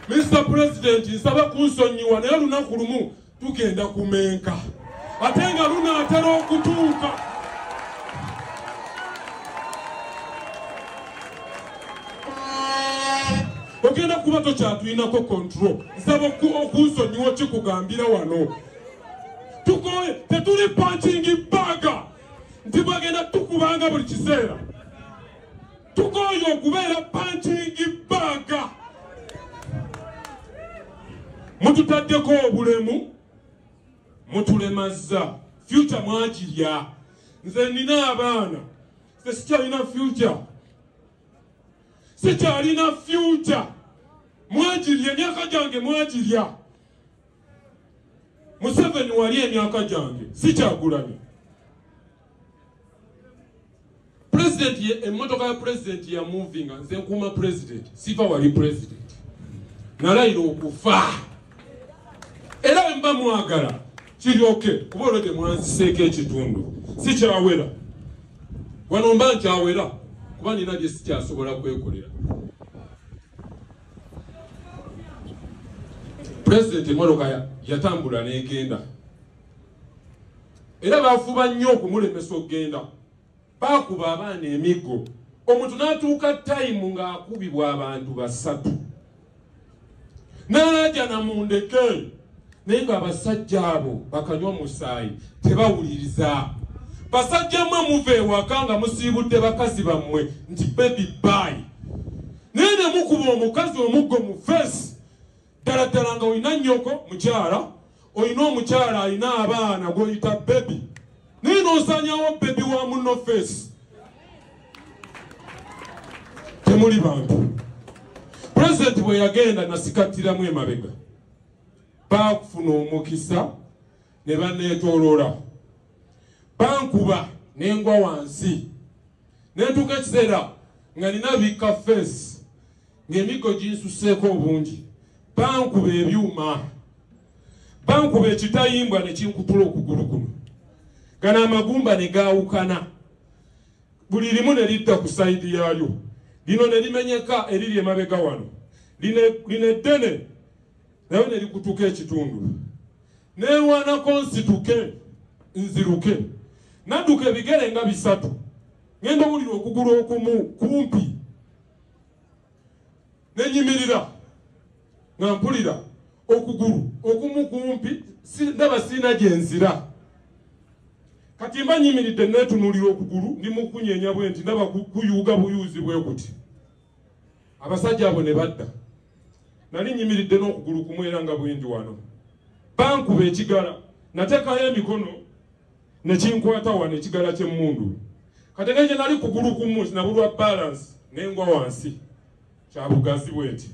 Mr. President, nsaba kunsonyiwa naye lunaku lumu tugenda kumenka. Ate nga lunaatera okutuuka. Ogenda kuba tokyatulinako control. Nsaba okunsonyiwa kikugambira wano. Tukoye tetuli punching baga. Nti bagenda tukubanga buli kiseera. Tukoye okubeera punching baga. Mututaddeko obulemu, mutulemaza. Future mwagirya. Nze nina abaana. Nze sikyalina future. Sikyalina future. Mwagirya, emyaka gyange mwagirya. Museveni wali emyaka gyange. Sikyagulanye. President, emmotoka ya president ya moving. Nze nkuuma president. Sifa wali president. Nalayira okufa. Era mba mwagala kiryoke kuba olwedde mwanziseeko ekitundu sikyawera wano mba nkyawera kuba nina bye sikyasobola kwekolera. President emmotoka yatambula n'egenda era baafuba nnyo okumulemesa okgenda baakuba abaana emiggo omuntu n'atuuka tayimu ng'akubibwa abantu basatu n'alaja namundeke. Nenga abasajja abo bakanywa musaayi tebawuliriza. Basajja mmwe muve ewaka nga musiibudde bakazi bammwe nti baby bye. Nene mukuba omukazi omuggo mu face. Ddala nga olina nnyoko mukyala, olina omukyala alina abaana gw'oyita baby. Nene osanyawo baby wa munno face. Temuli bantu. President bwe yagenda nasikatiramu emabega. Baakufuna omukisa ne baneetooloola. Bankuba n'engwa wansi. Nentuuka ekiseera nga nina bikka feesi ng'emiggo ginsuseeko obungi. Bankuba ebyuma. Bankuba ekitayimbwa ne kinkutula okugulu kuno. Gano amagumba ne gaawukana. Buli limu ne lidda ku sayidi yaalyo. Lino ne limenyeka eriri emabega wano. Lino eddene nayo ne likutuka ekitundu. Neewaanako nsituke nziruke. Nadduka ebigere nga bisatu. Ngenda owulira okugulu okumu kumpi. Nenyimirira nga mpulira okugulu okumu kumpi ndaba sirina gye nzira. Kati mba nyimiridde neetunuulira okugulu ndi mu kunyeenya bwe nti ndaba kuyuuga buyuuzi bwe kuti. Abasajja abo ne badda. Nali nyimiridde n'okugulu kumu era nga bwendi wano. Bankuba ekigala nateekayo emikono ne kinkwata wano ekigala ky'emmundu. Kati ng'ekyo nali kugulu kumu nabulwa balance n'engwa wansi. Kya bugazi bw'eti.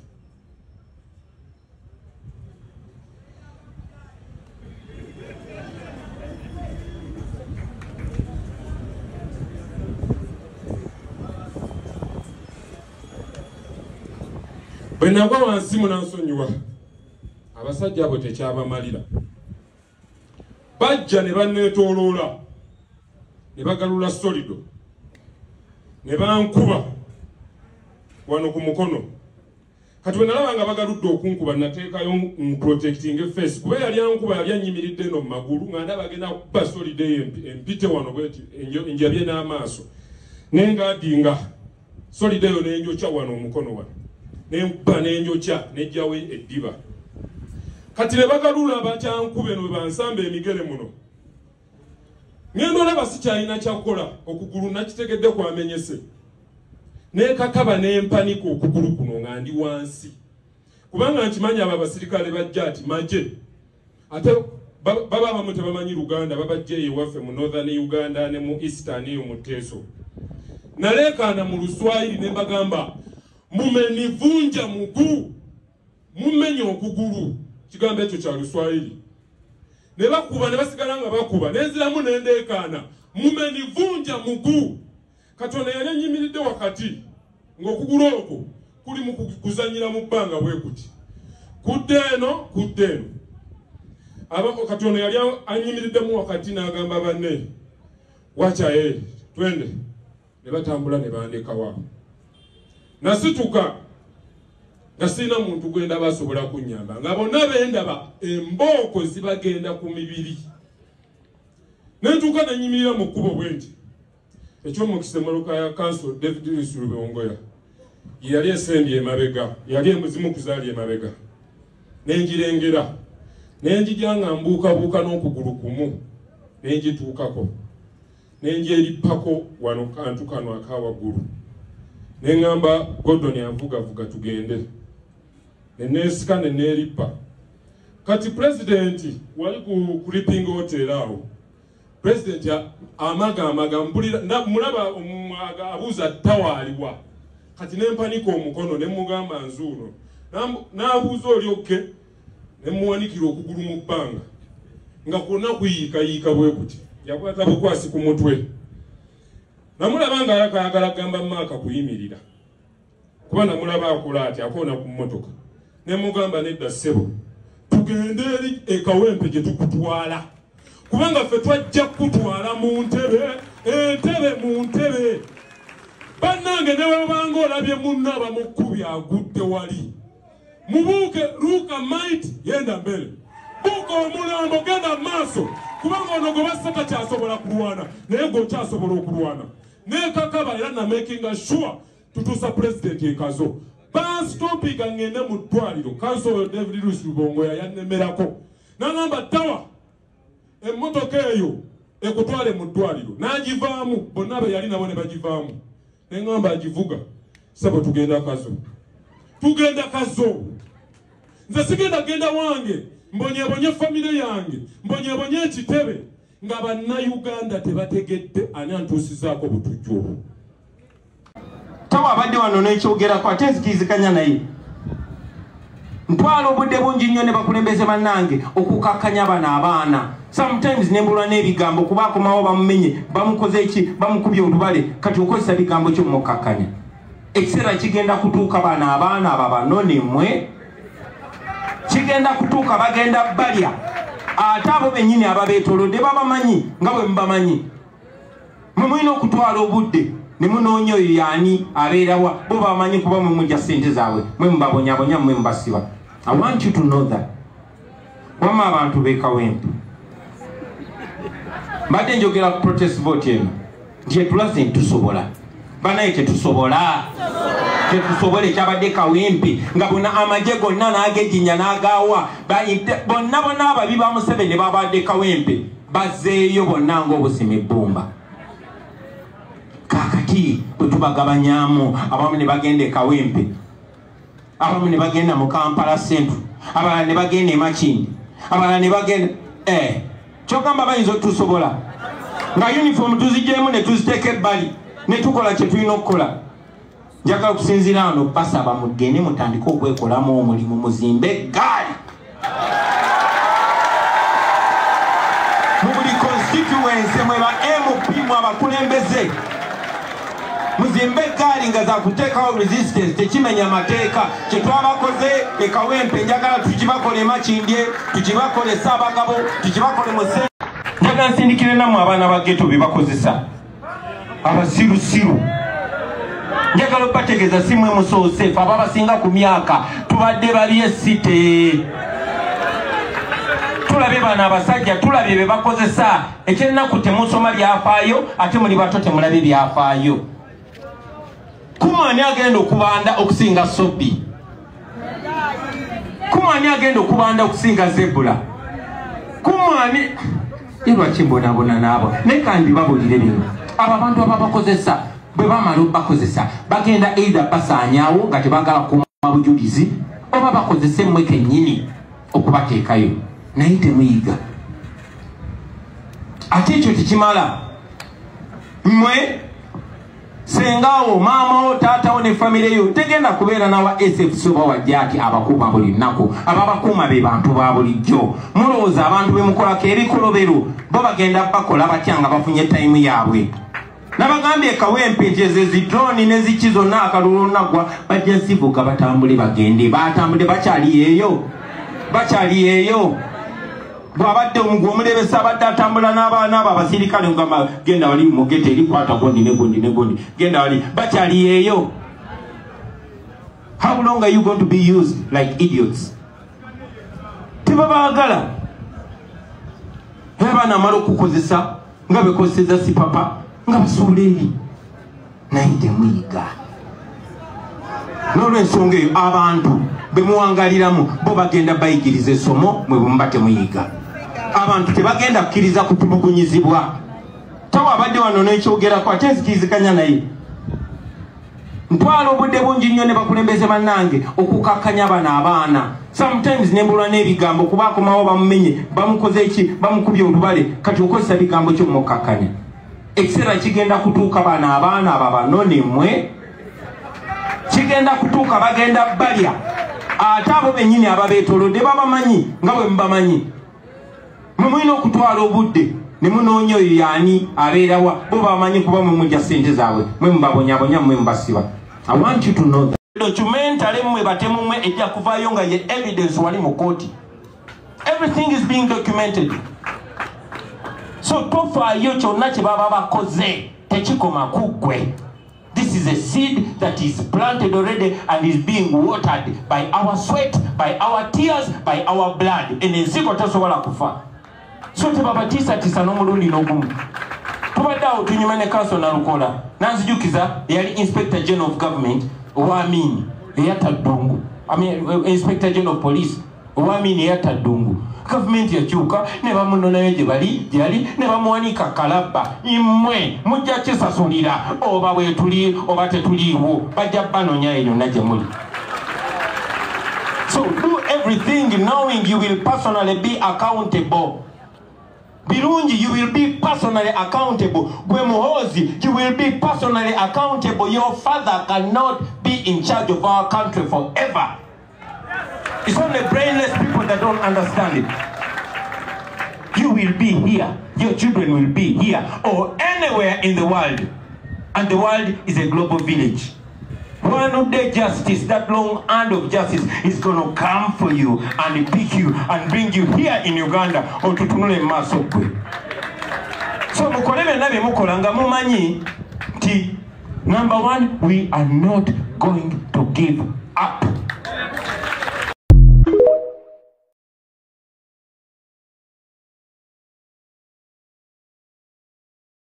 Bwe nagwa wansi munansonyiwa. Abasajja abo tekyabamalira. Bajja ne banneetooloola. Ne bagalula solido. Ne bankuba wano ku mukono. Kati bwe nalaba nga bagaludde okunkuba nateekayo protecting face. Kuba yali ankuba yali anyimiridde no mu magulu nga ndaba agenda kuba solido empite wano bweti enjabye n'amaaso. Nengaadinga solido eyo n'enjokya wano omukono wano. Nemba n'enjokya nejjawo eddiba. Kati ne bagalula bakyankube no bansamba emigere muno. Ngendo olaba sikyalina kyakola okugulu nakitegedde kwamenyese. Nekakaba n'empanika okugulu kuno nga ndi wansi. Kubanga nkimanya abo abasirikale bajja ati maje. Ate baba abamu tebamanyi Luganda babajja ewaffe mu Northern Uganda ne mu Eastern eyo mu Teso. Naleekaana mu Luswayiri ne mbagamba mumenivunja muguu. Mumenye okugulu. Kigambo ekyo kya Luswayiri. Ne bakuba ne basigala nga bakuba. Nenziramu nendeekaana. Mumenivunja muguu. Katonda yali anyimiridde wakati ng'okugulu okwo kuli mu kuzanyira mu bbanga bwe kuti. Kudde eno. Abako Katonda yali anyimiriddemu wakati n'agamba banne. Wacha twende. Ne batambula ne bandeka wa. Nasituka Gasina muntu gwenda basobola kunyamba nga bonna bendaba embooko zibagenda ku mibiri nentuuka nenyimirira mu kkubo bwenti ekyomukisa Moroka ya Council David Lusulubongoya yali esembye emabega yali emuzimu kuzaali emabega nenjirengera nenjijanga mbuukabuuka n'okugulu kumu nenjituukako nenjeripako wano kantu kano akawaggulu neŋŋamba Gordon avugavuga tugende neneesika neneeripa kati pulezidenti wali ku Creeping Hotel awo pulezidenti amaga mulaba abuuza ttawaaliwa kati nempanika omukono nemugamba nzuuno n'abuuza oli okke nemuwanikira okugulu mu bbanga nga kwonna kuyiikayiika bwe kuti yakwata bukwasi ku mutwe namulaba nga ayagala gamba maaka kuyimirira kuba namulaba akola ati akoona ku mmotoka nemugamba nedda ssebo tugende eri ekawempe gye tukutwala kubanga ffe twajja kutwala mu ntebe entebe mu ntebe bannange ne webanga olabye munno abamukkubi agudde wali mubuuke luuka maiti yenda mbere buuka omulambo genda maaso kubanga ono gwe bassa takyasobola kulwana naye gweokyasobola okulwana nekakaba era na making sure tutuusa pulezidenti ekazo banstopiga ngende mu ddwaliro Council David Lusulubongoya yannemerako nagamba tawa emmotoka eyo ekutwale mu ddwaliro n'agivaamu bonna be yali nabo ne bagivaamu neŋŋamba agivuga sabo tugenda kazo nze sigenda genda wange mbonyebonye famire yange mbonyebonye ekitebe nga bannayuganda tebategedde ani antuusizaako butujju tawa abadde wano n'ekyogerako ate nzikirizikanya naye ntwala obudde bungi nnyo ne bakulembeze bannange okukakkanya bano abaana sometimes nembulwa n'ebigambo kuba akomawo bamumenye bamukoze eki bamukubye olubale kati okozesa bigambo kyomumukakkanya ekiseera kigenda kutuuka bano abaana aba banonemwe kigenda kutuuka bagenda balya ate abo bennyini ababeetolodde babamanyi nga bwe mubamanyi mwe mulina okutwala obudde ne munoonya oyo yaani abeerawa bo babamanyi kuba mwe mujja ssente zaabwe mwe mubabonyabonya mwe mubasiba. I want you to know that wama abantu beekawempe mbadde njogera ku protest vote eno nti etulaze ntusobola banaye tetusobola ekyabadde kawempe nga bonna amagye gonna n'agejinya n'agaawa bonna ababi ba Museveni babadde kawempe bazzeeyo bonna ng'obusima ebbumba kakati bwe tubagabanyamu abamu ne bagenda e Kawempe abamu ne bagenda mu Kampala Central abalala ne bagenda e Makindi abalala ne bagenda kyogamba bayinza otusobola nga uniform tuzigyemu ne tuziteeka ebbali ne tukola kye tulina okukola. Njagala okusinziira wano basaba mugende mutandike okwekolamu omulimu muzimbe eggaali mu buli constituency mwe ba MP mu abakulembeze muzimbe eggaali nga za kuteekawo resistance tekimenya amateeka kye twabakoze e Kawempe njagala tukibakole Makindye tukibakole Ssaabagabo tukibakole Museveni. Njagala nsindikire nammwe abaana ba ghetto be bakozesa abasirusiru njagala okubategeeza si mwe musoose fe ababasinga ku myaka tubadde bali esite tulabye bano abasajja tulabye be bakozesa ekyennaku temusoma byafaayo ate muli bato temulabye byafaayo. Kumani agenda okubanda okusinga Sobi, kumani agenda okubanda okusinga Zebula, kumani lwaki mbonabona naabo naye kandi babulire bino abo abantu ababakozesa bwe bamala bakozesa bagenda either basaanyaawo nga tebagala kuuma bujulizi oba bakozese mmwe kennyini okubateekayo naye temuyiga ate ekyo tekimala mmwe sengawo maamawo taatawo ne famire yo tegenda kubeera nawa SFC oba wajja ati abakuuma buli nnaku ababakuuma be bantu ba bulijjo mulowooza abantu be mukolako ebikolobero bo bagenda bakola batya nga bafunye tayimu yaabwe. Nabagambye Kawempe nti ezidroni n'eziki zonna akalulu naggwa bajja zivuga batambule bagende batambule bakyali eyo bwabadde omugwa omulebesa abadde atambula n'abaana abo abasirikale ngamba genda wali mugete eri kwata gondi ne gondi genda wali bakyali eyo How long are you going to be used like idiots? Tibabagala. Heba na maro kukozesa nga bekozesa si papa nga basuleri naite mwiga. N'olw'ensonga eyo abantu bemuwangaliramu bo bagenda bayigiriza essomo mwe bumbate muyiga. Abantu tebagenda kukkiriza kutulugunyizibwa. Tawa abadde wano n'ekyogerako ate nzikizikanya naye. Ntwala obudde bungi nnyo ne bakulembeze bannange okukakkanya bano abaana. Sometimes nembulwa n'ebigambo kuba akomawo bamumenye bamukoze eki bamukubye olubale kati okozesa bigambo ky'omukakkanya. Ekiseera kigenda kutuuka bano abaana ababanone mmwe kigenda kutuuka bagenda balya ate abo bennyini ababeetolodde babamanyi nga bwe mubamanyi. Mwe mulina okutwala obudde ne munoonya oyo yaani abeerawa bo babamanyi kuba mwe mujja ssente zaabwe mwe mubabonyabonya mwe mubasiba. I want you to know that. Documentary mwe batemu mwe ejja kuvaayo nga ye evidence wali mu kooti. Everything is being documented. So tofaayo kyonna kye baba bakoze tekikoma kuggwe. This is a seed that is planted already and is being watered by our sweat, by our tears, by our blood. Enensiko tesobola kufa. So tebabatiisa tiisa n'omulundi n'ogumu. Tubadde awo tunyuma ne Council Nalukola. Nanzijukiza yali Inspector General of Government ow'Amin eyatta Ddungu. Inspector General of Police ow'Amin eyatta Ddungu. Government yakyuka ne bamunonayo gye yali ne bamuwanika kalabba. Mmwe mujja kisasulira oba bwe tuli oba tetuliiwo bajja banonya eyo na gye muli. So do everything knowing you will personally be accountable. Birungi, you will be personally accountable. Gwemuhozi, you will be personally accountable. Your father cannot be in charge of our country forever. It's only brainless people that don't understand it. You will be here. Your children will be here or anywhere in the world. And the world is a global village. One day justice, that long hand of justice is going to come for you and pick you and bring you here in Uganda or to Tunule Masokwe. So mukolebe nabe mukolanga mumanyi ti number one, we are not going to give up.